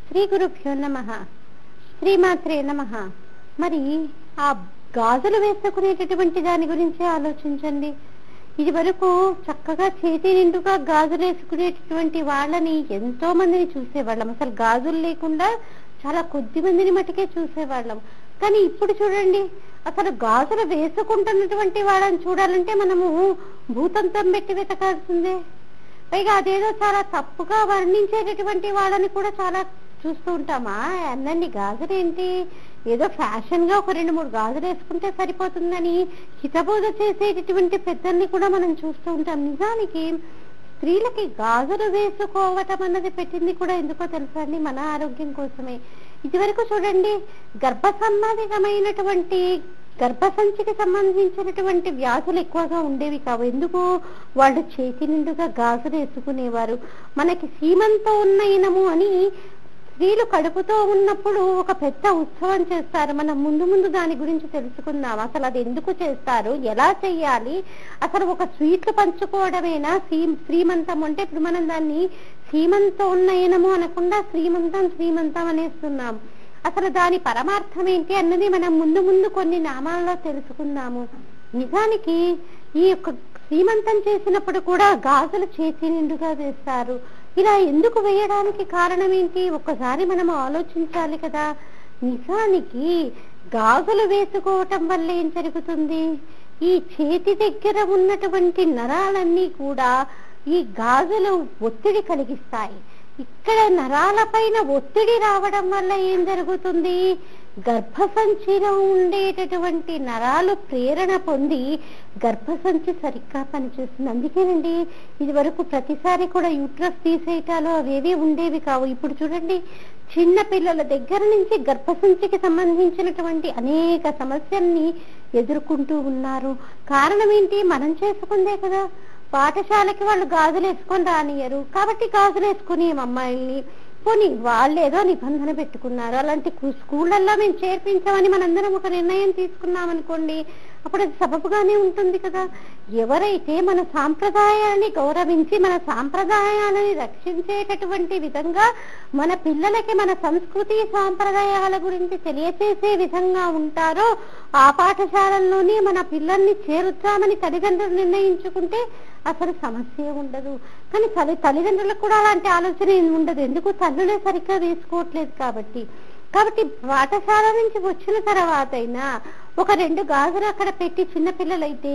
శ్రీ గురుభ్యో నమః. శ్రీమాత్రే నమః. మరి ఆ గాజులు వేసుకునేటటువంటి దాని గురించి ఆలోచించండి. ఇది వరకు చక్కగా చేతి నిండుగా గాజులు వేసుకునేటటువంటి వాళ్ళని ఎంతో మందిని చూసేవాళ్ళం. అసలు గాజులు లేకుండా చాలా కొద్ది మందిని మటుకే చూసేవాళ్ళం. కానీ ఇప్పుడు చూడండి, అసలు గాజులు వేసుకుంటున్నటువంటి వాళ్ళని చూడాలంటే మనము భూతంతం పెట్టి వెతకాల్సిందే. పైగా అదేదో చాలా తప్పుగా వర్ణించేటటువంటి వాళ్ళని కూడా చాలా చూస్తూ ఉంటామా. అన్నీ గాజులు ఏంటి, ఏదో ఫ్యాషన్ గా ఒక 2-3 గాజులు వేసుకుంటే సరిపోతుందని హితబోధ చేసేటటువంటి పెద్దల్ని కూడా మనం చూస్తూ ఉంటాం. నిజానికి స్త్రీలకి గాజులు వేసుకోవటం అన్నది పెట్టింది కూడా ఎందుకో తెలుసా అండి, మన ఆరోగ్యం కోసమే. ఇదివరకు చూడండి, గర్భసంచికి సంబంధించినటువంటి వ్యాధులు ఎక్కువగా ఉండేవి కావు. ఎందుకు? వాళ్ళు చేతి నిండుగా గాజులు వేసుకునేవారు. మనకి సీమంతో ఉన్న ఇనము అని స్త్రీలు కడుపుతో ఉన్నప్పుడు ఒక పెద్ద ఉత్సవం చేస్తారు. మనం ముందు దాని గురించి తెలుసుకుందాం. అసలు అది ఎందుకు చేస్తారు, ఎలా చెయ్యాలి, అసలు ఒక స్వీట్లు పంచుకోవడమేనా శ్రీమంతం అంటే? ఇప్పుడు మనం దాన్ని సీమంతో ఉన్న ఇనము అనకుండా శ్రీమంతం అనేస్తున్నాం. అసలు దాని పరమార్థం ఏంటి అన్నది మనం ముందు కొన్ని నామాల్లో తెలుసుకుందాము. నిజానికి ఈ యొక్క శ్రీమంతం చేసినప్పుడు కూడా గాజులు చేతి నిండుగా వేస్తారు. ఇలా ఎందుకు వేయడానికి కారణం ఏంటి ఒక్కసారి మనం ఆలోచించాలి కదా. నిజానికి గాజులు వేసుకోవటం వల్ల ఏం జరుగుతుంది, ఈ చేతి దగ్గర ఉన్నటువంటి నరాలన్నీ కూడా ఈ గాజులు ఒత్తిడి కలిగిస్తాయి. ఇక్కడ నరాల పైన ఒత్తిడి రావడం వల్ల ఏం జరుగుతుంది, గర్భసంచిలో ఉండేటటువంటి నరాలు ప్రేరణ పొంది గర్భసంచి సరిగ్గా పనిచేస్తుంది. అందుకేనండి ఇది వరకు ప్రతిసారి కూడా యూట్రస్ తీసేయటాలు అవేవి ఉండేవి కావు. ఇప్పుడు చూడండి, చిన్న పిల్లల దగ్గర నుంచి గర్భసంచికి సంబంధించినటువంటి అనేక సమస్యల్ని ఎదుర్కొంటూ ఉన్నారు. కారణం ఏంటి, మనం చేసుకుందే కదా. పాఠశాలకి వాళ్ళు గాజులు వేసుకొని రానియరు కాబట్టి గాజులు వేసుకుని అమ్మాయిల్ని పోనీ వాళ్ళు ఏదో నిబంధన పెట్టుకున్నారు. అలాంటి స్కూళ్ళల్లో మేము చేర్పించామని మనందరం ఒక నిర్ణయం తీసుకున్నాం అనుకోండి, అప్పుడు అది సబబుగానే ఉంటుంది కదా. ఎవరైతే మన సాంప్రదాయాన్ని గౌరవించి మన సాంప్రదాయాలని రక్షించేటటువంటి విధంగా మన పిల్లలకి మన సంస్కృతి సాంప్రదాయాల గురించి తెలియచేసే విధంగా ఉంటారో ఆ పాఠశాలల్లోనే మన పిల్లల్ని చేరుద్దామని తల్లిదండ్రులు నిర్ణయించుకుంటే అసలు సమస్య ఉండదు. కానీ తల్లిదండ్రులకు కూడా అలాంటి ఆలోచన ఉండదు. ఎందుకు? తల్లులే సరిగ్గా వేసుకోవట్లేదు కాబట్టి. పాఠశాల నుంచి వచ్చిన తర్వాత అయినా ఒక 2 గాజులు అక్కడ పెట్టి చిన్నపిల్లలైతే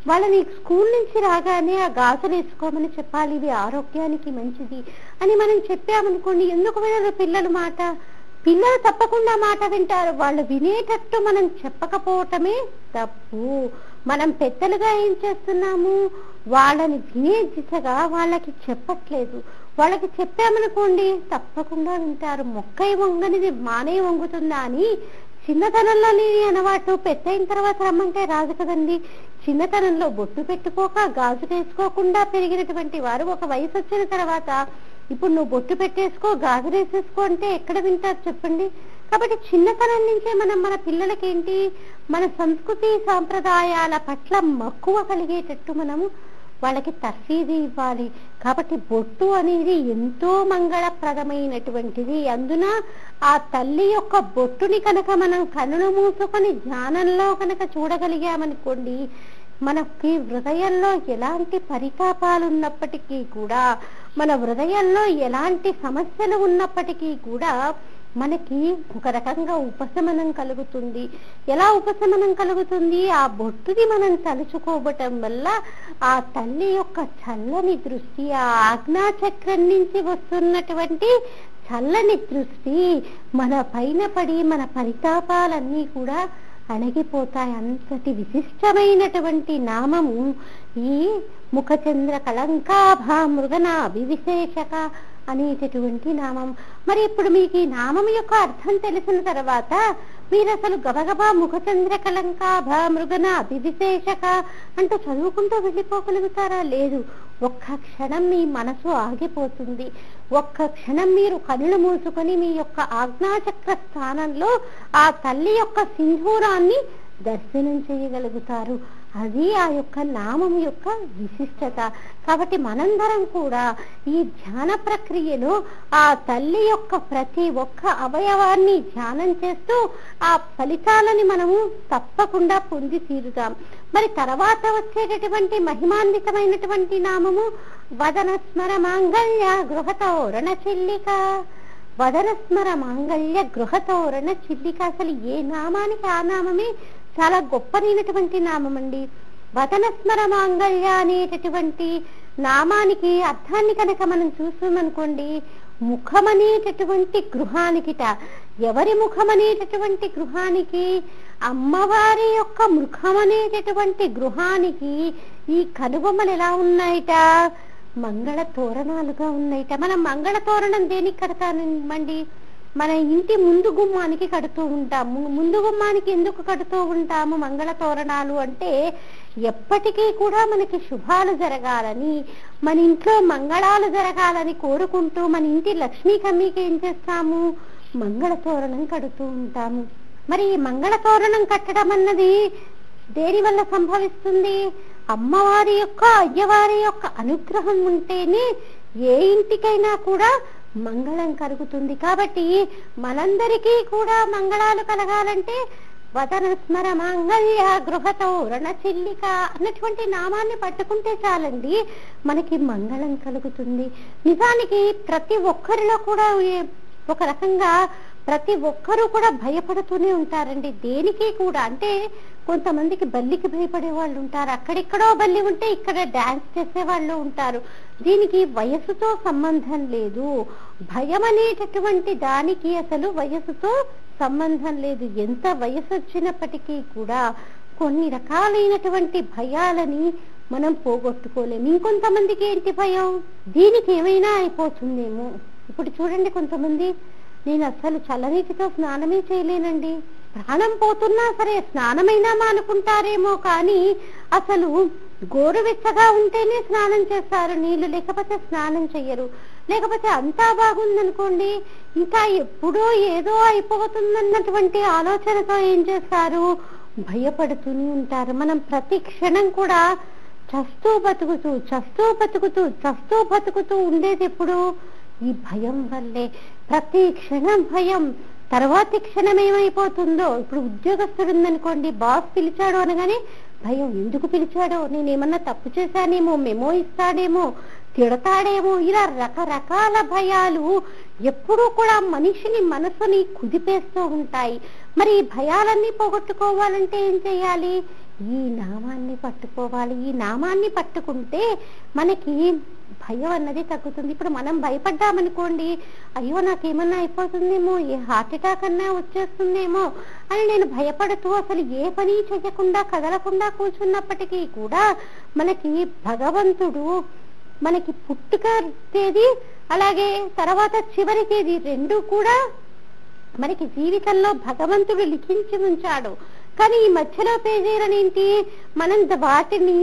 వాళ్ళని స్కూల్ నుంచి రాగానే ఆ గాజులు వేసుకోమని చెప్పాలి, ఇది ఆరోగ్యానికి మంచిది అని మనం చెప్పామనుకోండి. ఎందుకు వినరు పిల్లలు మాట? పిల్లలు తప్పకుండా మాట వింటారు. వాళ్ళు వినేటట్టు మనం చెప్పకపోవటమే తప్పు. మనం పెద్దలుగా ఏం చేస్తున్నాము, వాళ్ళని వినే దిశగా వాళ్ళకి చెప్పట్లేదు. వాళ్ళకి చెప్పామనుకోండి తప్పకుండా వింటారు. మొక్కై వంగనిది మానే వంగుతుందా అని చిన్నతనంలో లేని అలవాటు పెద్దయిన తర్వాత రమ్మంటే రాదు కదండి. చిన్నతనంలో బొట్టు పెట్టుకోక గాజు వేసుకోకుండా పెరిగినటువంటి వారు ఒక వయసు వచ్చిన తర్వాత ఇప్పుడు నువ్వు బొట్టు పెట్టేసుకో గాజు వేసేసుకో అంటే ఎక్కడ వింటారు చెప్పండి. కాబట్టి చిన్నతనం నుంచే మనం మన పిల్లలకి ఏంటి, మన సంస్కృతి సాంప్రదాయాల పట్ల మక్కువ కలిగేటట్టు మనము వాళ్ళకి తర్ఫీదు ఇవ్వాలి. కాబట్టి బొట్టు అనేది ఎంతో మంగళప్రదమైనటువంటిది. అందున ఆ తల్లి యొక్క బొట్టుని కనుక మనం కన్నులు మూసుకొని ధ్యానంలో కనుక చూడగలిగామనుకోండి, మనకి హృదయంలో ఎలాంటి పరితాపాలు ఉన్నప్పటికీ కూడా, మన హృదయంలో ఎలాంటి సమస్యలు ఉన్నప్పటికీ కూడా మనకి ఒక రకంగా ఉపశమనం కలుగుతుంది. ఎలా ఉపశమనం కలుగుతుంది? ఆ బొట్టుని మనం తలుచుకోవటం వల్ల ఆ తల్లి యొక్క చల్లని దృష్టి, ఆ ఆజ్ఞాచక్రం నుంచి వస్తున్నటువంటి చల్లని దృష్టి మన పైన పడి మన పరితాపాలన్నీ కూడా అణగిపోతాయి. అంతటి విశిష్టమైనటువంటి నామము ఈ ముఖచంద్ర కళంకాభా మృగనా వివిశేషక అనేటటువంటి నామం. మరి ఇప్పుడు మీకు ఈ నామం యొక్క అర్థం తెలిసిన తర్వాత మీరు అసలు గబగబా ముఖచంద్ర కళంకాభ మృగన అభివిశేషక అంటూ చదువుకుంటూ వెళ్ళిపోగలుగుతారా? లేదు. ఒక్క క్షణం మీ మనసు ఆగిపోతుంది. ఒక్క క్షణం మీరు కళ్ళు మూసుకొని మీ యొక్క ఆజ్ఞాచక్ర స్థానంలో ఆ తల్లి యొక్క సింధూరాన్ని దర్శనం చేయగలుగుతారు. అది ఆ యొక్క నామం యొక్క విశిష్టత. కాబట్టి మనందరం కూడా ఈ ధ్యాన ప్రక్రియలో ఆ తల్లి యొక్క ప్రతి ఒక్క అవయవాన్ని ధ్యానం చేస్తూ ఆ ఫలితాలని మనము తప్పకుండా పొంది తీరుతాం. మరి తర్వాత వచ్చేటటువంటి మహిమాన్వితమైనటువంటి నామము వదనస్మర మాంగళ్య గృహతోరణ చిల్లిక. వదనస్మర మాంగళ్య గృహతోరణ చిల్లిక. అసలు ఏ నామానికి ఆ నామమే చాలా గొప్పనైనటువంటి నామం అండి. వదనస్మర మాంగళ్య అనేటటువంటి నామానికి అర్థాన్ని కనుక మనం చూసామనుకోండి, ముఖమనేటటువంటి గృహానికిట. ఎవరి ముఖమనేటటువంటి గృహానికి? అమ్మవారి యొక్క ముఖమనేటటువంటి గృహానికి ఈ కనుబొమ్మలు ఎలా ఉన్నాయిట? మంగళ తోరణాలుగా ఉన్నాయిట. మనం మంగళ తోరణం దేనికి కడతామండి? మన ఇంటి ముందు గుమ్మానికి కడుతూ ఉంటాము. ముందు గుమ్మానికి ఎందుకు కడుతూ ఉంటాము మంగళ తోరణాలు అంటే, ఎప్పటికీ కూడా మనకి శుభాలు జరగాలని, మన ఇంట్లో మంగళాలు జరగాలని కోరుకుంటూ మన ఇంటి లక్ష్మీ కమ్మికి ఏం చేస్తాము? మంగళ తోరణం కడుతూ ఉంటాము. మరి ఈ మంగళ తోరణం కట్టడం అన్నది దేని వల్ల సంభవిస్తుంది? అమ్మవారి యొక్క అయ్యవారి యొక్క అనుగ్రహం ఉంటేనే ఏ ఇంటికైనా కూడా మంగళం కలుగుతుంది. కాబట్టి మనందరికీ కూడా మంగళాలు కలగాలంటే వదనస్మర మాంగళ్య గృహతోరణ చిల్లిక అన్నటువంటి నామాన్ని పట్టుకుంటే చాలండి, మనకి మంగళం కలుగుతుంది. నిజానికి ప్రతి ఒక్కరిలో కూడా ఒక రకంగా ప్రతి ఒక్కరూ కూడా భయపడుతూనే ఉంటారండి దేనికి కూడా. అంటే కొంతమందికి బల్లికి భయపడే వాళ్ళు ఉంటారు, అక్కడిక్కడో బల్లి ఉంటే ఇక్కడ డాన్స్ చేసే వాళ్ళు ఉంటారు. దీనికి వయసుతో సంబంధం లేదు. భయం అనేటటువంటి దానికి అసలు వయసుతో సంబంధం లేదు. ఎంత వయసు వచ్చినప్పటికీ కూడా కొన్ని రకాలైనటువంటి భయాలని మనం పోగొట్టుకోలేము. ఇంకొంతమందికి ఏంటి భయం? దీనికి ఏమైనా అయిపోతుందేమో. ఇప్పుడు చూడండి, కొంతమంది నేను అసలు చల్లనీటితో స్నానమే చేయలేనండి, ప్రాణం పోతున్నా సరే స్నానమైనా మానుకుంటారేమో, కానీ అసలు గోరువెచ్చగా ఉంటేనే స్నానం చేస్తారు, నీళ్లు లేకపోతే స్నానం చెయ్యరు. లేకపోతే అంతా బాగుందనుకోండి, ఇంకా ఎప్పుడో ఏదో అయిపోతుందన్నటువంటి ఆలోచనతో ఏం చేస్తారు? భయపడుతూనే ఉంటారు. మనం ప్రతి క్షణం కూడా చస్తూ బతుకుతూ ఉండేది ఎప్పుడు? ఈ భయం వల్లే. ప్రతి క్షణం భయం. తర్వాతి క్షణం ఏమైపోతుందో, ఇప్పుడు ఉద్యోగస్తుడు ఉందనుకోండి, బాస్ పిలిచాడు అనగానే భయం. ఎందుకు పిలిచాడో, నేనేమన్నా తప్పు చేశానేమో, మెమో ఇస్తాడేమో, తిడతాడేమో, ఇలా రకరకాల భయాలు ఎప్పుడూ కూడా మనిషిని మనసుని కుదిపేస్తూ ఉంటాయి. మరి ఈ భయాలన్నీ పోగొట్టుకోవాలంటే ఏం చేయాలి? ఈ నామాన్ని పట్టుకోవాలి. ఈ నామాన్ని పట్టుకుంటే మనకి భయం అన్నది తగ్గుతుంది. ఇప్పుడు మనం భయపడ్డామనుకోండి, అయ్యో నాకేమన్నా అయిపోతుందేమో, ఏ హార్ట్ అటాక్ అన్నా వచ్చేస్తుందేమో అని నేను భయపడుతూ అసలు ఏ పని చెయ్యకుండా కదలకుండా కూర్చున్నప్పటికీ కూడా మనకి భగవంతుడు మనకి పుట్టుక తేదీ అలాగే తర్వాత చివరి తేదీ రెండు కూడా మనకి జీవితంలో భగవంతుడు లిఖించి ఉంచాడు. కానీ ఈ మధ్యలో పేజీలనేంటి, మనం వాటిని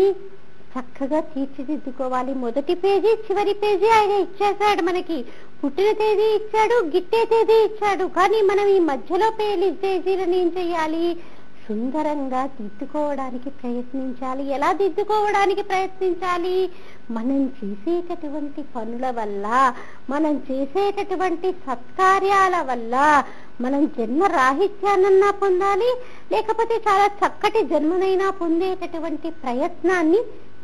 చక్కగా తీర్చిదిద్దుకోవాలి. మొదటి పేజీ చివరి పేజీ ఆయన ఇచ్చేసాడు, మనకి పుట్టిన తేదీ ఇచ్చాడు, గిట్టే తేదీ ఇచ్చాడు. కానీ మనం ఈ మధ్యలో పేజీలను ఏం చెయ్యాలి? సుందరంగా దిద్దుకోవడానికి ప్రయత్నించాలి. ఎలా దిద్దుకోవడానికి ప్రయత్నించాలి? మనం చేసేటటువంటి పనుల వల్ల, మనం చేసేటటువంటి సత్కార్యాల వల్ల మనం జన్మ రాహిత్యాన్నన్నా పొందాలి, లేకపోతే చాలా చక్కటి జన్మనైనా పొందేటటువంటి ప్రయత్నాన్ని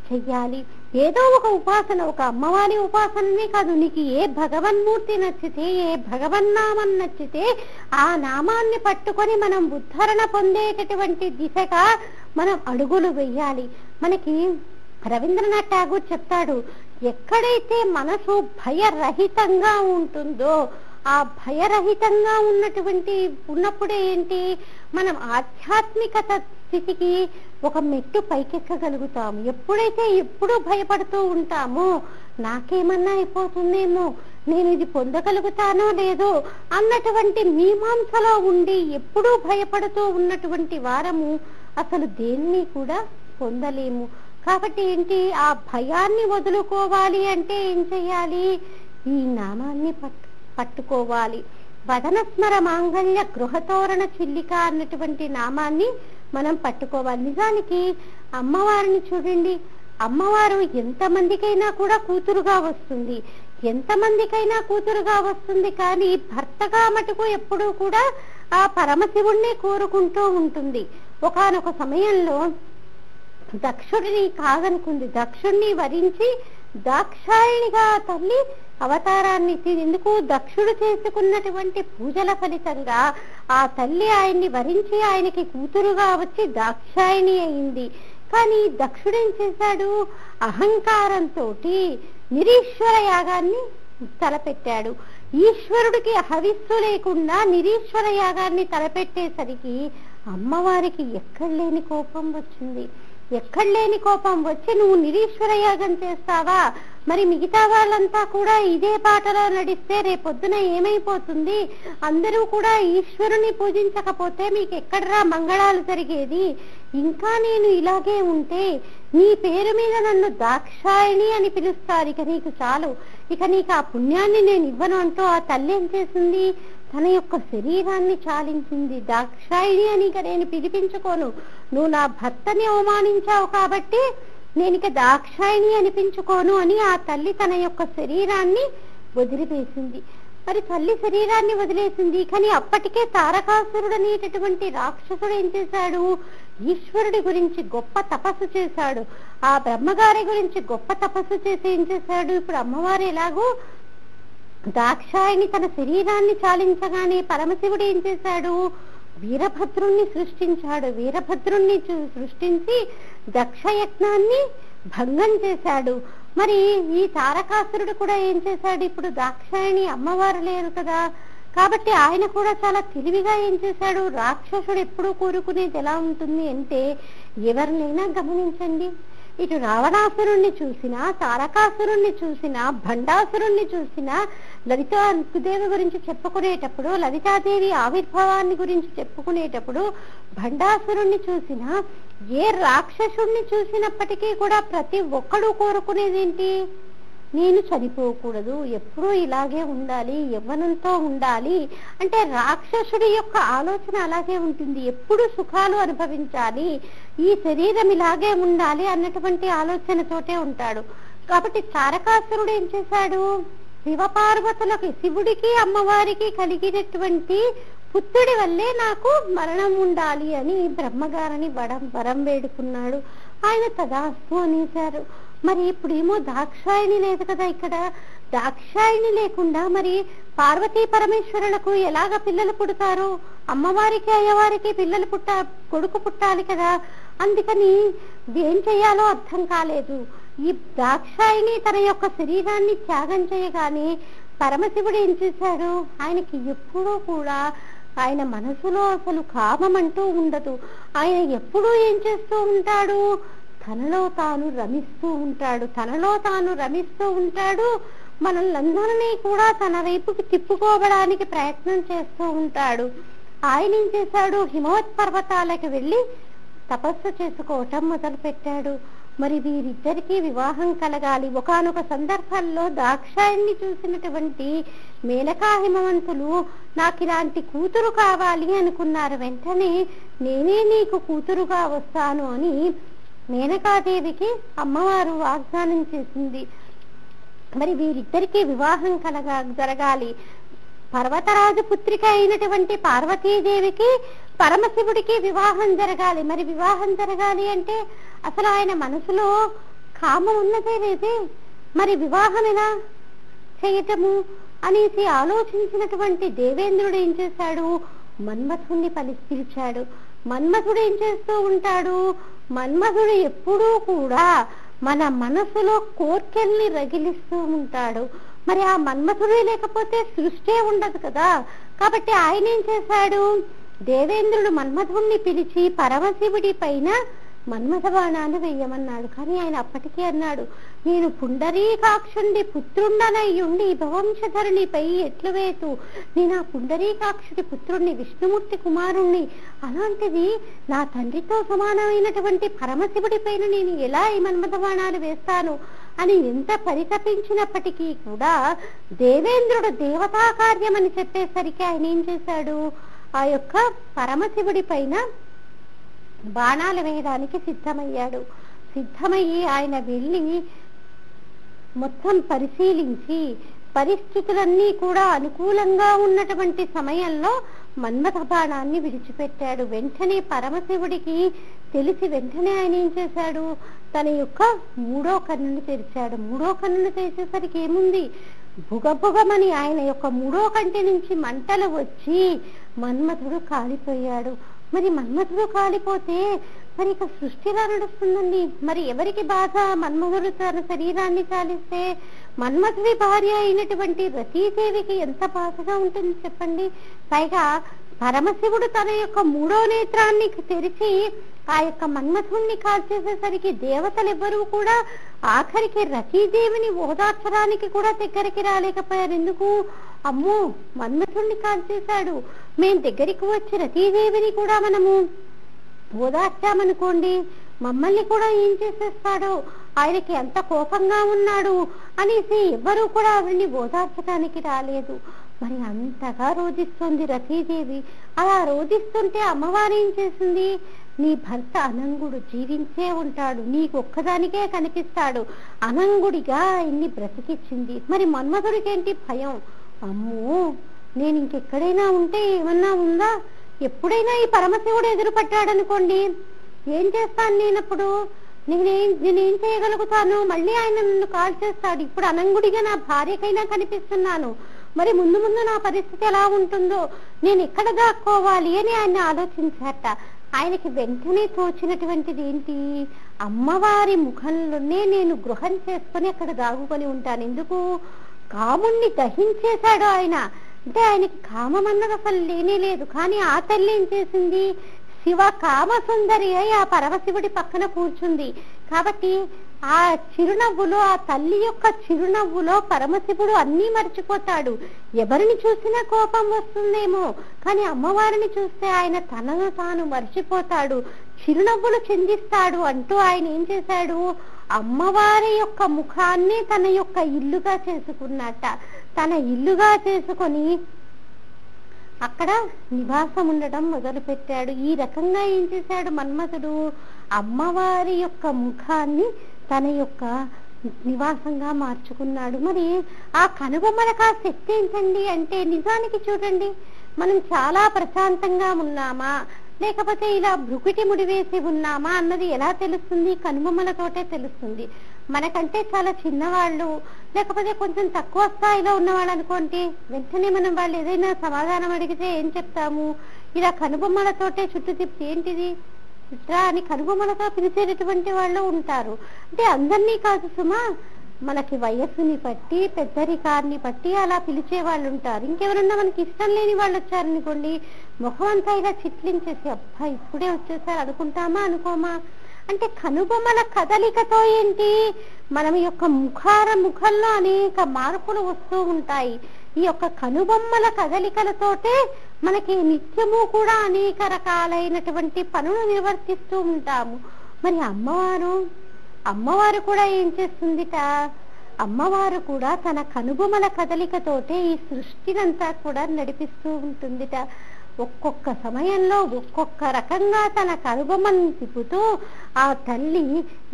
చెయ్యాలి. ఏదో ఒక ఉపాసన, ఒక అమ్మవారి ఉపాసననే కాదు, నీకు ఏ భగవన్మూర్తి నచ్చితే, ఏ భగవన్నామం నచ్చితే ఆ నామాన్ని పట్టుకొని మనం ఉద్ధరణ పొందేటటువంటి దిశగా మనం అడుగులు వెయ్యాలి. మనకి రవీంద్రనాథ్ ఠాగూర్ చెప్తాడు, ఎక్కడైతే మనసు భయరహితంగా ఉంటుందో, ఆ భయరహితంగా ఉన్నప్పుడే ఏంటి, మనం ఆధ్యాత్మికత స్థితికి ఒక మెట్టు పైకెక్కగలుగుతాము. ఎప్పుడైతే ఎప్పుడూ భయపడుతూ ఉంటామో, నాకేమన్నా అయిపోతుందేమో, నేను ఇది పొందగలుగుతానో లేదో అన్నటువంటి మీమాంసలో ఉండి ఎప్పుడూ భయపడుతూ ఉన్నటువంటి వారము అసలు దేన్ని కూడా పొందలేము. కాబట్టి ఏంటి, ఆ భయాన్ని వదులుకోవాలి అంటే ఏం చెయ్యాలి? ఈ నామాన్ని పట్టుకోవాలి. వదనస్మర మాంగళ్య గృహతోరణ చిల్లిక అన్నటువంటి నామాన్ని మనం పట్టుకోవాలి. నిజానికి అమ్మవారిని చూడండి, అమ్మవారు ఎంతమందికైనా కూడా కూతురుగా వస్తుంది, ఎంతమందికైనా కూతురుగా వస్తుంది, కానీ భర్తగా మటుకు ఎప్పుడూ కూడా ఆ పరమశివుణ్ణి కోరుకుంటూ ఉంటుంది. ఒకానొక సమయంలో దక్షుడిని కాదనుకుంది, దక్షుణ్ణి వరించి దాక్షాయణిగా తల్లి అవతారాన్ని ఎందుకు దక్షుడు చేసుకున్నటువంటి పూజల ఫలితంగా ఆ తల్లి ఆయన్ని వరించి ఆయనకి కూతురుగా వచ్చి దాక్షాయణి అయింది. కానీ దక్షుడేం చేశాడు, అహంకారంతో నిరీశ్వర యాగాన్ని తలపెట్టాడు. ఈశ్వరుడికి హవిస్సు లేకుండా నిరీశ్వర యాగాన్ని తలపెట్టేసరికి అమ్మవారికి ఎక్కడలేని కోపం వచ్చింది. ఎక్కడలేని కోపం వచ్చి, నువ్వు నిరీశ్వర యాగం చేస్తావా, మరి మిగతా వాళ్ళంతా కూడా ఇదే బాటలో నడిస్తే రేపొద్దున ఏమైపోతుంది, అందరూ కూడా ఈశ్వరుని పూజించకపోతే మీకు ఎక్కడరా మంగళాలు జరిగేది, ఇంకా నేను ఇలాగే ఉంటే నీ పేరు మీద నన్ను దాక్షాయణి అని పిలుస్తారు, ఇక నీకు చాలు, ఇక నీకు ఆ పుణ్యాన్ని నేను ఇవ్వను అంటూ ఆ తల్లి ఏం చేసింది, తన యొక్క శరీరాన్ని చాలించింది. దాక్షాయిణి అని ఇక నేను పిలిపించుకోను, నువ్వు నా భర్తని అవమానించావు కాబట్టి నేను ఇక దాక్షాయిణి అనిపించుకోను అని ఆ తల్లి తన యొక్క శరీరాన్ని వదిలివేసింది. మరి తల్లి శరీరాన్ని వదిలేసింది, కానీ అప్పటికే తారకాసురుడు అనేటటువంటి రాక్షసుడు ఏం చేశాడు, ఈశ్వరుడి గురించి గొప్ప తపస్సు చేశాడు. ఆ బ్రహ్మగారి గురించి గొప్ప తపస్సు చేసి ఏం చేశాడు, ఇప్పుడు అమ్మవారు ఎలాగో దాక్షాయిని తన శరీరాన్ని చాలించగానే పరమశివుడు ఏం చేశాడు, వీరభద్రుణ్ణి సృష్టించాడు. వీరభద్రుణ్ణి సృష్టించి దక్షయజ్ఞాన్ని భంగం చేశాడు. మరి ఈ తారకాసురుడు కూడా ఏం చేశాడు, ఇప్పుడు దాక్షాయిని అమ్మవారు లేరు కదా, కాబట్టి ఆయన కూడా చాలా తెలివిగా ఏం చేశాడు, రాక్షసుడు ఎప్పుడూ కోరుకునేది ఎలా ఉంటుంది అంటే, ఎవరినైనా గమనించండి, ఇటు రావణాసురుణ్ణి చూసినా, తారకాసురుణ్ణి చూసినా, భండాసురుణ్ణి చూసినా, లలితాదేవి గురించి చెప్పుకునేటప్పుడు, లలితాదేవి ఆవిర్భావాన్ని గురించి చెప్పుకునేటప్పుడు భండాసురుణ్ణి చూసినా, ఏ రాక్షసుణ్ణి చూసినప్పటికీ కూడా ప్రతి ఒక్కడు కోరుకునేదేంటి, నేను చనిపోకూడదు, ఎప్పుడూ ఇలాగే ఉండాలి, యవ్వనంతో ఉండాలి. అంటే రాక్షసుడి యొక్క ఆలోచన అలాగే ఉంటుంది, ఎప్పుడు సుఖాలు అనుభవించాలి, ఈ శరీరం ఇలాగే ఉండాలి అన్నటువంటి ఆలోచనతోటే ఉంటాడు. కాబట్టి తారకాసురుడు ఏం చేశాడు, శివపార్వతులకి, శివుడికి అమ్మవారికి కలిగినటువంటి పుత్రుడి వల్లే నాకు మరణం ఉండాలి అని బ్రహ్మగారిని వరం వేడుకున్నాడు. ఆయన తదాస్తు అనేశారు. మరి ఇప్పుడేమో దాక్షాయిని లేదు కదా, ఇక్కడ దాక్షాయిని లేకుండా మరి పార్వతీ పరమేశ్వరులకు ఎలాగ పిల్లలు పుడతారు, అమ్మవారికి అయ్యవారికి పిల్లలు కొడుకు పుట్టాలి కదా, అందుకని ఏం చేయాలో అర్థం కాలేదు. ఈ దాక్షాయిని తన యొక్క శరీరాన్ని త్యాగం చేయగానే పరమశివుడు ఏం చేశాడు, ఆయనకి ఎప్పుడూ కూడా ఆయన మనసులో అసలు కామం అంటూ ఉండదు. ఆయన ఎప్పుడూ ఏం చేస్తూ ఉంటాడు, తనలో తాను రమిస్తూ ఉంటాడు, తనలో తాను రమిస్తూ ఉంటాడు. మనల్నందరినీ కూడా తన వైపుకి తిప్పుకోవడానికి ప్రయత్నం చేస్తూ ఉంటాడు. ఆయన ఏం చేశాడు, హిమవత్ పర్వతాలకు వెళ్ళి తపస్సు చేసుకోవటం మొదలు పెట్టాడు. మరి వీరిద్దరికీ వివాహం కలగాలి. ఒకానొక సందర్భంలో దాక్షాయిని చూసినటువంటి మేనకా హిమవంతులు నాకు ఇలాంటి కూతురు కావాలి అనుకున్నారు. వెంటనే నేనే నీకు కూతురుగా వస్తాను అని మేనకాదేవికి అమ్మవారు వాగ్దానం చేసింది. మరి వీరిద్దరికీ వివాహం జరగాలి. పర్వతరాజు పుత్రిక అయినటువంటి పార్వతీదేవికి పరమశివుడికి వివాహం జరగాలి. మరి వివాహం జరగాలి అంటే అసలు ఆయన మనసులో కామం ఉన్నదే లేదే, మరి వివాహం ఎలా చేయటము అనేసి ఆలోచించినటువంటి దేవేంద్రుడు ఏం చేశాడు, మన్మథుణ్ణి పిలిచాడు. మన్మథుడు ఏం చేస్తూ ఉంటాడు, మన్మథుడు ఎప్పుడూ కూడా మన మనసులో కోర్కెల్ని రగిలిస్తూ ఉంటాడు. మరి ఆ మన్మథుడే లేకపోతే సృష్టి ఉండదు కదా. కాబట్టి ఆయన ఏం చేశాడు, దేవేంద్రుడు మన్మథుణ్ణి పిలిచి పరమశివుడి పైన మన్మథ బాణాలు వేయమన్నాడు. కానీ ఆయన అప్పటికీ అన్నాడు, నేను పుండరీకాక్షుండి పుత్రుండనయ్యుండి భవంశధరునిపై ఎట్లు వేతు, నేను ఆ పుండరీకాక్షుడి పుత్రుణ్ణి, విష్ణుమూర్తి కుమారుణ్ణి, అలాంటిది నా తండ్రితో సమానమైనటువంటి పరమశివుడి పైన నేను ఎలా ఈ మన్మథ బాణాలు వేస్తాను అని ఎంత పరితపించినప్పటికీ కూడా దేవేంద్రుడు దేవతా కార్యం అని చెప్పేసరికి ఆయన ఏం చేశాడు, ఆ యొక్క పరమశివుడి పైన బాణాలు వేయడానికి సిద్ధమయ్యాడు. సిద్ధమయ్యి ఆయన వెళ్ళి మొత్తం పరిశీలించి పరిస్థితులన్నీ కూడా అనుకూలంగా ఉన్నటువంటి సమయంలో మన్మథ బాణాన్ని విడిచిపెట్టాడు. వెంటనే పరమశివుడికి తెలిసి వెంటనే ఆయన ఏం చేశాడు, తన యొక్క మూడో కన్నుని తెరిచాడు. మూడో కన్నుని తెరిచేసరికి ఏముంది, భుగభుగమని ఆయన యొక్క మూడో కంటి నుంచి మంటలు వచ్చి మన్మథుడు కాలిపోయాడు. మరి మన్మథుడు కాలిపోతే మరి ఇక సృష్టిలా నడుస్తుందండి. మరి ఎవరికి బాధ, మన్మథుడు తన శరీరాన్ని కాలిస్తే మన్మథుడి భార్య అయినటువంటి రతీదేవికి ఎంత బాధగా ఉంటుంది చెప్పండి. పైగా పరమశివుడు తన యొక్క మూడో నేత్రాన్ని తెరిచి ఆ యొక్క మన్మథుణ్ణి కాల్చేసేసరికి దేవతలు ఎవ్వరూ కూడా ఆఖరికి రతీదేవిని ఓదార్చడానికి కూడా దగ్గరికి రాలేకపోయారు. ఎందుకు, అమ్మో మన్మథుణ్ణి కాల్చేశాడు, మేం దగ్గరికి వచ్చి రతీదేవిని కూడా మనము ఓదార్చామనుకోండి మమ్మల్ని కూడా ఏం చేసేస్తాడో, ఆయనకి ఎంత కోపంగా ఉన్నాడు అనేసి ఎవ్వరూ కూడా ఆవిడ్ని ఓదార్చడానికి రాలేదు. మరి అంతగా రోధిస్తుంది రతీదేవి. అలా రోధిస్తుంటే అమ్మవారు ఏం చేసింది, నీ భర్త అనంగుడు జీవించే ఉంటాడు, నీకు ఒక్కదానికే కనిపిస్తాడు, అనంగుడిగా ఆయన్ని బ్రతికిచ్చింది. మరి మన్మథుడికి ఏంటి భయం, అమ్మో నేను ఇంకెక్కడైనా ఉంటే ఏమన్నా ఉందా, ఎప్పుడైనా ఈ పరమశివుడు ఎదురుపడ్డాడనుకోండి ఏం చేస్తాను నేనప్పుడు, నేనేం చేయగలుగుతాను, మళ్ళీ ఆయన నన్ను కాల్ చేస్తాడు, ఇప్పుడు అనంగుడిగా నా భార్యకైనా కనిపిస్తున్నాను, మరి ముందు ముందు నా పరిస్థితి ఎలా ఉంటుందో, నేను ఎక్కడ దాక్కోవాలి అని ఆయన ఆలోచించాట. ఆయనకి వెంటనే తోచినటువంటిది ఏంటి, అమ్మవారి ముఖంలోనే నేను గృహం చేసుకొని అక్కడ దాగుకొని ఉంటాను. ఎందుకు, కాముణ్ణి దహించేశాడు ఆయన. అంటే ఆయనకి కామం అన్నది అసలు లేనే లేదు. కానీ ఆ తల్లి ఏం చేసింది, శివ కామ సుందరి అయి ఆ పరమశివుడి పక్కన కూర్చుంది. కాబట్టి ఆ చిరునవ్వులో, ఆ తల్లి యొక్క చిరునవ్వులో పరమశివుడు అన్నీ మర్చిపోతాడు. ఎవరిని చూసినా కోపం వస్తుందేమో, కానీ అమ్మవారిని చూస్తే ఆయన తనను తాను మర్చిపోతాడు, చిరునవ్వులు చిందిస్తాడు. అంటూ ఆయన ఏం చేశాడు, అమ్మవారి యొక్క ముఖాన్ని తన యొక్క ఇల్లుగా చేసుకున్నట్ట. తన ఇల్లుగా చేసుకొని అక్కడ నివాసం ఉండడం మొదలు పెట్టాడు. ఈ రకంగా ఏం చేశాడు మన్మథుడు, అమ్మవారి యొక్క ముఖాన్ని తన యొక్క నివాసంగా మార్చుకున్నాడు. మరి ఆ కనుబొమ్మలకు ఆ శక్తి ఏంటండి అంటే, నిజానికి చూడండి, మనం చాలా ప్రశాంతంగా ఉన్నామా లేకపోతే ఇలా భృకుటి ముడివేసి ఉన్నామా అన్నది ఎలా తెలుస్తుంది, కనుబొమ్మలతోటే తెలుస్తుంది. మనకంటే చాలా చిన్నవాళ్ళు లేకపోతే కొంచెం తక్కువ స్థాయిలో ఉన్నవాళ్ళు అనుకోండి, వెంటనే మనం వాళ్ళు ఏదైనా సమాధానం అడిగితే ఏం చెప్తాము, ఇలా కనుబొమ్మలతోటే చుట్టూ తిప్పి ఏంటిది ఇట్లా అని కనుబొమ్మలతో పిలిచేటటువంటి వాళ్ళు ఉంటారు. అంటే అందరినీ కాదు సుమా, మనకి వయస్సుని బట్టి పెద్దరికాన్ని బట్టి అలా పిలిచే వాళ్ళు ఉంటారు. ఇంకెవరన్నా మనకి ఇష్టం లేని వాళ్ళు వచ్చారనుకోండి, ముఖం అంతా ఇలా చిట్లించేసి అబ్బా ఇప్పుడే వచ్చేసారు అనుకుంటామా అనుకోమా. అంటే కనుబొమ్మల కదలికతో ఏంటి, మనం యొక్క ముఖంలో అనేక మార్పులు వస్తూ ఉంటాయి. ఈ యొక్క కనుబొమ్మల కదలికలతోటే మనకి నిత్యము కూడా అనేక రకాలైనటువంటి పనులు నిర్వర్తిస్తూ ఉంటాము. మరి అమ్మవారు కూడా ఏం చేస్తుందిట, అమ్మవారు కూడా తన కనుబొమ్మల కదలికతోటే ఈ సృష్టినంతా కూడా నడిపిస్తూ ఉంటుందిట. ఒక్కొక్క సమయంలో ఒక్కొక్క రకంగా తన కనుబొమ్మను తిప్పుతూ ఆ తల్లి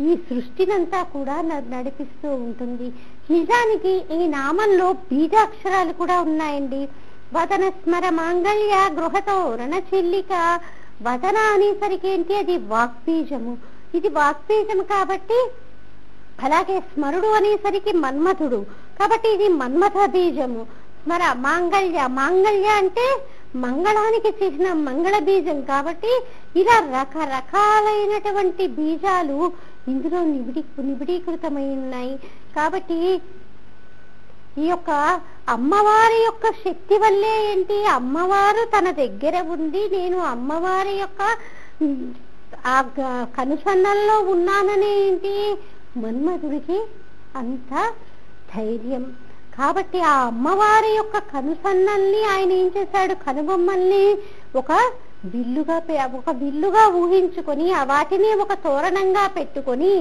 ఈ సృష్టినంతా కూడా నడిపిస్తూ ఉంటుంది. నిజానికి ఈ నామంలో బీజాక్షరాలు కూడా ఉన్నాయండి. వదన స్మర మాంగళ్య గృహతో రణచిల్లిక. వదన అనేసరికి ఏంటి, అది వాక్బీజము. ఇది వాక్బీజము కాబట్టి, అలాగే స్మరుడు అనేసరికి మన్మథుడు కాబట్టి ఇది మన్మథ బీజము. స్మర మాంగళ్య అంటే మంగళానికి చిహ్నం, మంగళ బీజం. కాబట్టి ఇలా రకరకాలైనటువంటి బీజాలు ఇందులో నిబిడీకృతమై ఉన్నాయి. కాబట్టి ఈ యొక్క అమ్మవారి యొక్క శక్తి వల్లే ఏంటి, అమ్మవారు తన దగ్గర ఉంది, నేను అమ్మవారి యొక్క ఆ కనుసన్నల్లో ఉన్నాననే ఏంటి మన్మధుడికి అంత ధైర్యం. కాబట్టి ఆ అమ్మవారి యొక్క కనుసన్నల్ని ఆయన ఏం చేశాడు, కనుబొమ్మల్ని ఒక విల్లుగా ఊహించుకొని ఆ వాటిని ఒక తోరణంగా పెట్టుకొని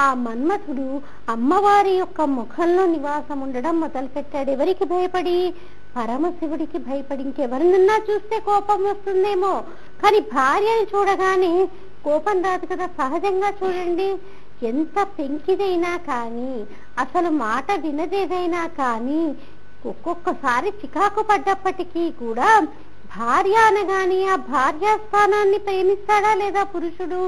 ఆ మన్మథుడు అమ్మవారి యొక్క ముఖంలో నివాసం ఉండడం మొదలు పెట్టాడు. ఎవరికి భయపడి, పరమశివుడికి భయపడి. ఇంకెవరినన్నా చూస్తే కోపం వస్తుందేమో, కానీ భార్యని చూడగానే కోపం రాదు కదా. సహజంగా చూడండి, ఎంత పెంకిదైనా కానీ, అసలు మాట వినదేదైనా కానీ, ఒక్కొక్కసారి చికాకు పడ్డప్పటికీ కూడా భార్య అనగానే ఆ భార్యాస్థానాన్ని ప్రేమిస్తాడా లేదా పురుషుడు?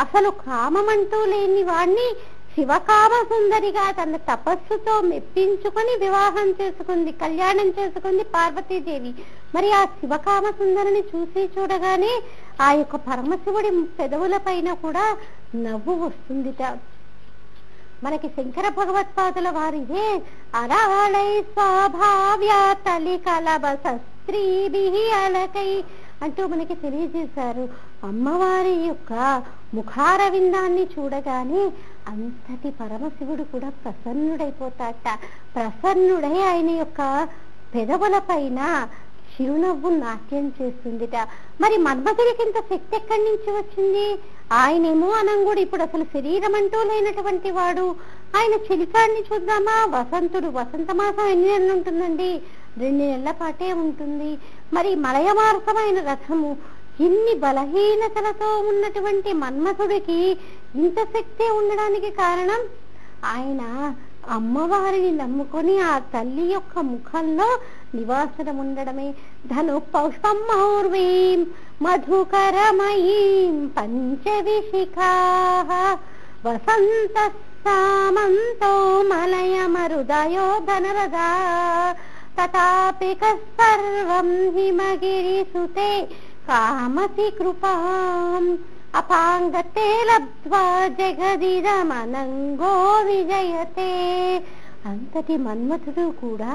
అసలు కామమంటూ లేని వాణ్ణి శివకామ సుందరిగా తన తపస్సుతో మెప్పించుకొని వివాహం చేసుకుంది, కళ్యాణం చేసుకుంది పార్వతీదేవి. మరి ఆ శివకామ సుందరిని చూసి చూడగానే ఆ యొక్క పరమశివుడి పెదవుల పైన కూడా నవ్వు వస్తుందిట. మనకి శంకర భగవత్పాదుల వారిదే అరాళై స్వభావ్య తలి కలబస స్త్రీభి అలకై అంటూ మనకి తెలియజేశారు. అమ్మవారి యొక్క ముఖారవిందాన్ని చూడగానే అంతటి పరమశివుడు కూడా ప్రసన్నుడైపోతాట. ప్రసన్నుడై ఆయన యొక్క పెదవుల పైన చిరునవ్వు నాట్యం చేస్తుందిట. మరి మన్మథుడికి ఇంత శక్తి ఎక్కడి నుంచి వచ్చింది? ఆయనేమో అనంగుడు, ఇప్పుడు అసలు శరీరం అంటూ లేనటువంటి వాడు. ఆయన చెలికాడిని చూద్దామా? వసంతుడు, వసంత మాసం ఎన్ని నెలలు ఉంటుందండి? 2 నెలల పాటే ఉంటుంది. మరి మలయమార్గమైన రథము, ఇన్ని బలహీనతలతో ఉన్నటువంటి మన్మథుడికి ఇంత శక్తి ఉండడానికి కారణం ఆయన అమ్మవారిని నమ్ముకొని ఆ తల్లి యొక్క ముఖంలో నివాసనం ఉండడమే. ధను పౌష్పం మౌర్వీం మధుకరమయీం పంచవిశిఖా వసంత సామంతో మలయ మరుదయో ధనరదా తథాపి సర్వం హిమగిరి సుతే కామసి కృపాం అపాంగతే లబ్ధ్వా జగదిదమనంగో విజయతే. అంతటి మన్మథుడు కూడా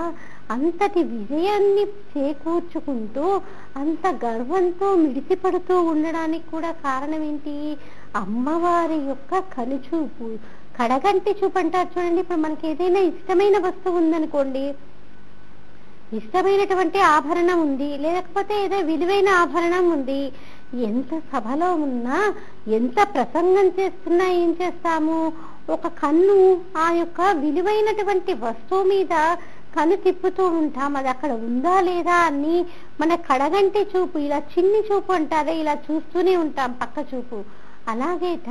అంతటి విజయాన్ని చేకూర్చుకుంటూ అంత గర్వంతో మిడిసిపడుతూ ఉండడానికి కూడా కారణం ఏంటి? అమ్మవారి యొక్క కనుచూపు, కడగంటి చూపు అంటారు చూడండి. ఇప్పుడు మనకి ఏదైనా ఇష్టమైన వస్తువు ఉందనుకోండి, ఇష్టమైనటువంటి ఆభరణం ఉంది, లేకపోతే ఏదో విలువైన ఆభరణం ఉంది, ఎంత సభలో ఉన్నా, ఎంత ప్రసంగం చేస్తున్నా ఏం చేస్తాము? ఒక కన్ను ఆ యొక్క విలువైనటువంటి వస్తువు మీద కన్ను తిప్పుతూ ఉంటాం. అది అక్కడ ఉందా లేదా అని మన కడగంటి చూపు, ఇలా చిన్ని చూపు అంటారే, ఇలా చూస్తూనే ఉంటాం, పక్క చూపు. అలాగేట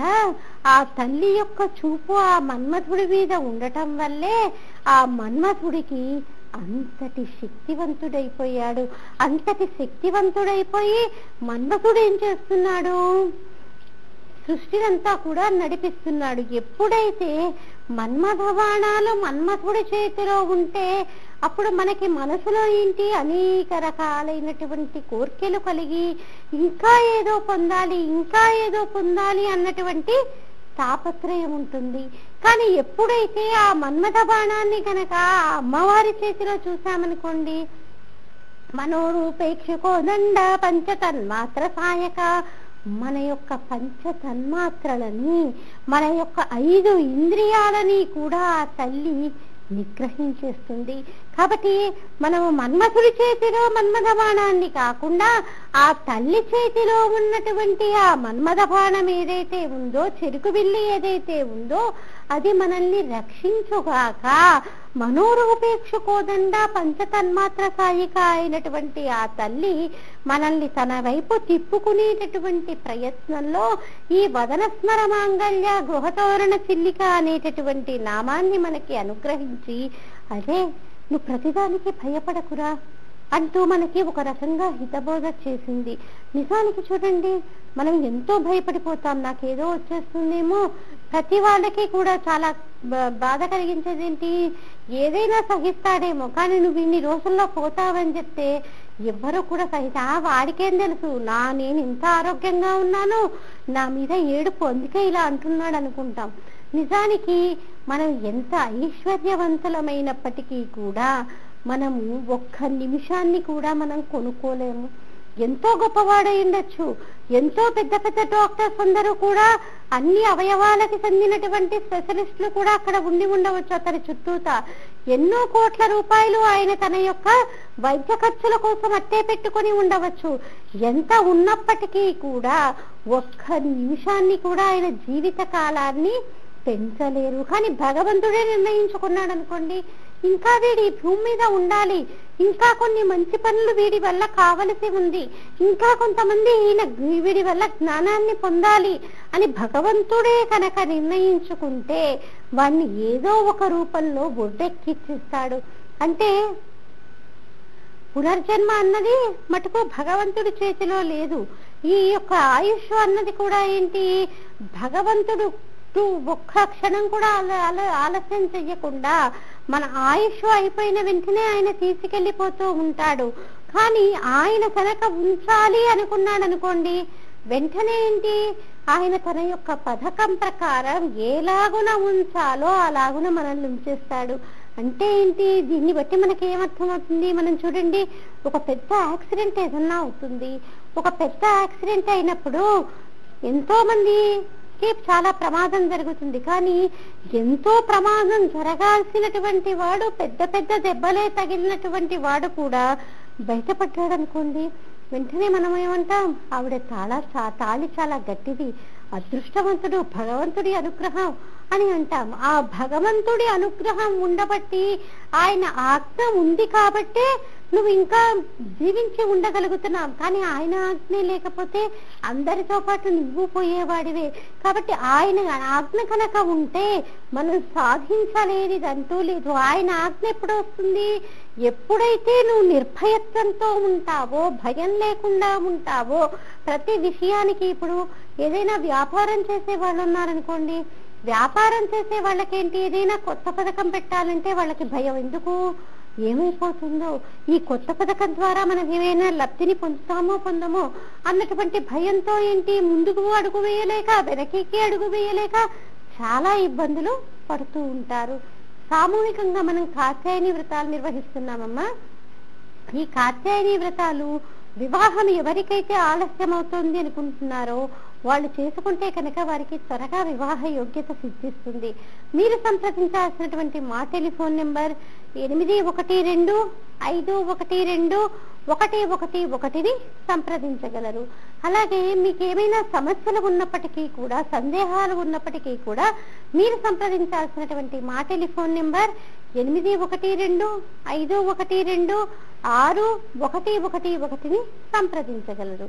ఆ తల్లి యొక్క చూపు ఆ మన్మథుడి మీద ఉండటం వల్లే ఆ మన్మథుడికి అంతటి శక్తివంతుడైపోయాడు. అంతటి శక్తివంతుడైపోయి మన్మథుడు ఏం చేస్తున్నాడు? సృష్టినంతా కూడా నడిపిస్తున్నాడు. ఎప్పుడైతే మన్మథ బాణాలు మన్మథుడి చేతిలో ఉంటే అప్పుడు మనకి మనసులో ఏంటి? అనేక రకాలైనటువంటి కోర్కెలు కలిగి ఇంకా ఏదో పొందాలి, ఇంకా ఏదో పొందాలి అన్నటువంటి తాపత్రయం ఉంటుంది. కానీ ఎప్పుడైతే ఆ మన్మథ బాణాన్ని కనుక అమ్మవారి చేతిలో చూసామనుకోండి, మనోరూపేక్షకో దండ పంచతన్మాత్ర సాయక, మన యొక్క పంచతన్మాత్రలని, మన యొక్క 5 ఇంద్రియాలని కూడా ఆ తల్లి నిగ్రహించేస్తుంది. కాబట్టి మనము మన్మథుడి చేతిలో మన్మథ బాణాన్ని కాకుండా ఆ తల్లి చేతిలో ఉన్నటువంటి ఆ మన్మథ బాణం ఏదైతే ఉందో, చెరుకు బిల్లి ఏదైతే ఉందో, అది మనల్ని రక్షించుగాక. మనోరూపేక్షకోదండ పంచతన్మాత్ర సాయిక అయినటువంటి ఆ తల్లి మనల్ని తన వైపు తిప్పుకునేటటువంటి ప్రయత్నంలో ఈ వదన స్మర మాంగళ్య గృహతోరణ చిల్లిక అనేటటువంటి నామాన్ని మనకి అనుగ్రహించి, అదే నువ్వు ప్రతిదానికి భయపడకురా అంటూ మనకి ఒక రకంగా హితబోధ చేసింది. నిజానికి చూడండి, మనం ఎంతో భయపడిపోతాం, నాకేదో వచ్చేస్తుందేమో. ప్రతి వాళ్ళకి కూడా చాలా బాధ కలిగించేది ఏంటి? ఏదైనా సహిస్తాడేమో, కానీ నువ్వు ఇన్ని రోజుల్లో పోతావని చెప్తే ఎవ్వరూ కూడా వాడికేం తెలుసు, నేను ఇంత ఆరోగ్యంగా ఉన్నాను, నా మీద ఏడుపు, అందుకే ఇలా అంటున్నాడు అనుకుంటాం. నిజానికి మనం ఎంత ఐశ్వర్యవంతులమైనప్పటికీ కూడా మనము ఒక్క నిమిషాన్ని కూడా మనం కొనుక్కోలేము. ఎంతో గొప్పవాడై ఉండొచ్చు, ఎంతో పెద్ద పెద్ద డాక్టర్స్ అందరూ కూడా, అన్ని అవయవాలకి చెందినటువంటి స్పెషలిస్టులు కూడా అక్కడ ఉండి ఉండవచ్చు అతని చుట్టూత. ఎన్నో కోట్ల రూపాయలు ఆయన తన యొక్క వైద్య ఖర్చుల కోసం అట్టే పెట్టుకొని ఉండవచ్చు. ఎంత ఉన్నప్పటికీ కూడా ఒక్క నిమిషాన్ని కూడా ఆయన జీవిత కాలాన్ని పెంచలేరు. కానీ భగవంతుడే నిర్ణయించుకున్నాడు అనుకోండి, ఇంకా వీడి భూమి మీద ఉండాలి, ఇంకా కొన్ని మంచి పనులు వీడి వల్ల కావలసి ఉంది, ఇంకా కొంతమంది వీడి వల్ల జ్ఞానాన్ని పొందాలి అని భగవంతుడే కనుక నిర్ణయించుకుంటే వాణ్ణి ఏదో ఒక రూపంలో బొడ్డెక్కిచ్చిస్తాడు. అంటే పునర్జన్మ అన్నది మటుకు భగవంతుడి చేతిలో లేదు. ఈ యొక్క ఆయుష్ అన్నది కూడా ఏంటి, భగవంతుడు ఒక్క క్షణం కూడా ఆలస్యం చెయ్యకుండా మన ఆయుష్ అయిపోయిన వెంటనే ఆయన తీసుకెళ్లిపోతూ ఉంటాడు. కానీ ఆయన కనుక ఉంచాలి అనుకున్నాడు అనుకోండి, వెంటనే ఏంటి, ఆయన తన యొక్క పథకం ప్రకారం ఎలాగున ఉంచాలో అలాగున మనల్ని ఉంచేస్తాడు. అంటే ఏంటి, దీన్ని బట్టి మనకి ఏమర్థం అవుతుంది, మనం చూడండి, ఒక పెద్ద యాక్సిడెంట్ ఏదన్నా అవుతుంది. ఒక పెద్ద యాక్సిడెంట్ అయినప్పుడు ఎంతో మందికి చాలా ప్రమాదం జరుగుతుంది. కానీ ఎంతో ప్రమాదం జరగాల్సినటువంటి వాడు, పెద్ద పెద్ద దెబ్బలే తగిలినటువంటి వాడు కూడా బయటపడ్డాడు అనుకోండి, వెంటనే మనం ఏమంటాం, ఆవిడ తాళి చాలా గట్టిది, అదృష్టవంతుడు, భగవంతుడి అనుగ్రహం అని అంటాం. ఆ భగవంతుడి అనుగ్రహం ఉండబట్టి, ఆయన ఆజ్ఞ ఉంది కాబట్టే నువ్వు ఇంకా జీవించి ఉండగలుగుతున్నావు. కానీ ఆయన ఆజ్ఞ లేకపోతే అందరితో పాటు నువ్వు పోయేవాడివే. కాబట్టి ఆయన ఆజ్ఞ కనుక ఉంటే మనం సాధించలేనిది అంటూ లేదు. ఆయన ఆజ్ఞ ఎప్పుడు వస్తుంది, ఎప్పుడైతే నువ్వు నిర్భయత్వంతో ఉంటావో, భయం లేకుండా ఉంటావో ప్రతి విషయానికి. ఇప్పుడు ఏదైనా వ్యాపారం చేసే వాళ్ళు ఉన్నారనుకోండి, వ్యాపారం చేసే వాళ్ళకేంటి, ఏదైనా కొత్త పథకం పెట్టాలంటే వాళ్ళకి భయం. ఎందుకు, ఏమైపోతుందో, ఈ కొత్త పథకం ద్వారా మనం ఏమైనా లబ్ధిని పొందమో అన్నటువంటి భయంతో ఏంటి, ముందుకు అడుగు వేయలేక, వెనక్కి అడుగు వేయలేక చాలా ఇబ్బందులు పడుతూ ఉంటారు. సామూహికంగా మనం కాత్యాయని వ్రతాలు నిర్వహిస్తున్నామమ్మా. ఈ కాత్యాయని వ్రతాలు వివాహం ఎవరికైతే ఆలస్యం అవుతుంది అనుకుంటున్నారో వాళ్ళు చేసుకుంటే కనుక వారికి త్వరగా వివాహ యోగ్యత సిద్ధిస్తుంది. మీరు సంప్రదించాల్సినటువంటి మా టెలిఫోన్ నెంబర్ 8125121111ని సంప్రదించగలరు. అలాగే మీకు ఏమైనా సమస్యలు ఉన్నప్పటికీ కూడా, సందేహాలు ఉన్నప్పటికీ కూడా మీరు సంప్రదించాల్సినటువంటి మా టెలిఫోన్ నెంబర్ 8125126111ని సంప్రదించగలరు.